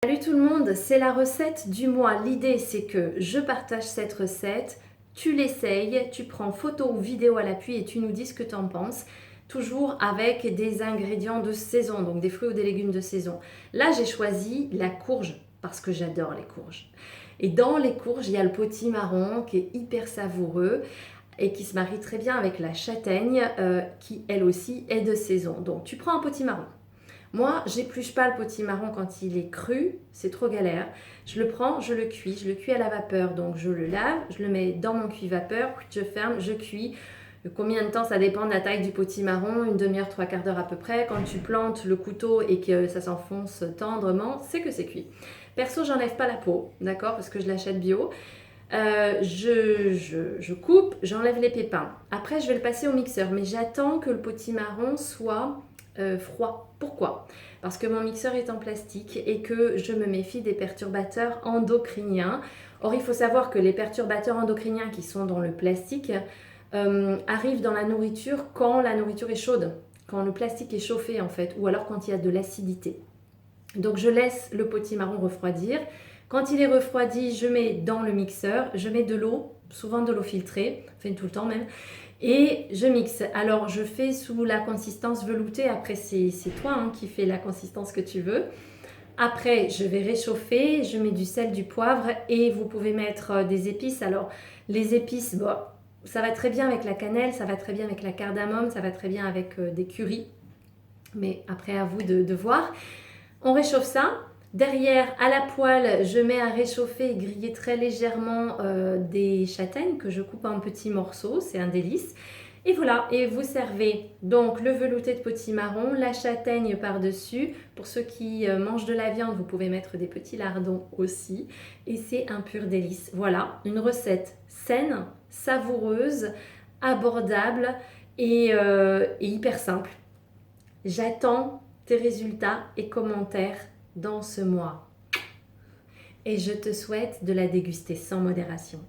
Salut tout le monde, c'est la recette du mois. L'idée c'est que je partage cette recette, tu l'essayes, tu prends photo ou vidéo à l'appui et tu nous dis ce que tu en penses. Toujours avec des ingrédients de saison, donc des fruits ou des légumes de saison. Là j'ai choisi la courge parce que j'adore les courges. Et dans les courges, il y a le potimarron qui est hyper savoureux et qui se marie très bien avec la châtaigne qui elle aussi est de saison. Donc tu prends un potimarron. Moi, j'épluche pas le potimarron quand il est cru, c'est trop galère. Je le prends, je le cuis à la vapeur. Donc je le lave, je le mets dans mon cuit vapeur, je ferme, je cuis. Combien de temps ça dépend de la taille du potimarron, une demi-heure, trois quarts d'heure à peu près. Quand tu plantes le couteau et que ça s'enfonce tendrement, c'est que c'est cuit. Perso, j'enlève pas la peau, d'accord, parce que je l'achète bio. Je coupe, j'enlève les pépins. Après, je vais le passer au mixeur, mais j'attends que le potimarron soit froid. Pourquoi? Parce que mon mixeur est en plastique et que je me méfie des perturbateurs endocriniens. Or, il faut savoir que les perturbateurs endocriniens qui sont dans le plastique arrivent dans la nourriture quand la nourriture est chaude, quand le plastique est chauffé en fait, ou alors quand il y a de l'acidité. Donc je laisse le potimarron refroidir. Quand il est refroidi, je mets dans le mixeur, je mets de l'eau, souvent de l'eau filtrée, enfin tout le temps même, et je mixe. Alors je fais sous la consistance veloutée, après c'est toi qui fais la consistance que tu veux. Après je vais réchauffer, je mets du sel, du poivre et vous pouvez mettre des épices. Alors les épices, bon, ça va très bien avec la cannelle, ça va très bien avec la cardamome, ça va très bien avec des currys, mais après à vous de voir. On réchauffe ça. Derrière, à la poêle, je mets à réchauffer et griller très légèrement des châtaignes que je coupe en petits morceaux. C'est un délice. Et voilà, et vous servez donc le velouté de potimarron, la châtaigne par-dessus. Pour ceux qui mangent de la viande, vous pouvez mettre des petits lardons aussi. Et c'est un pur délice. Voilà, une recette saine, savoureuse, abordable et hyper simple. J'attends tes résultats et commentaires dans ce mois. Et je te souhaite de la déguster sans modération.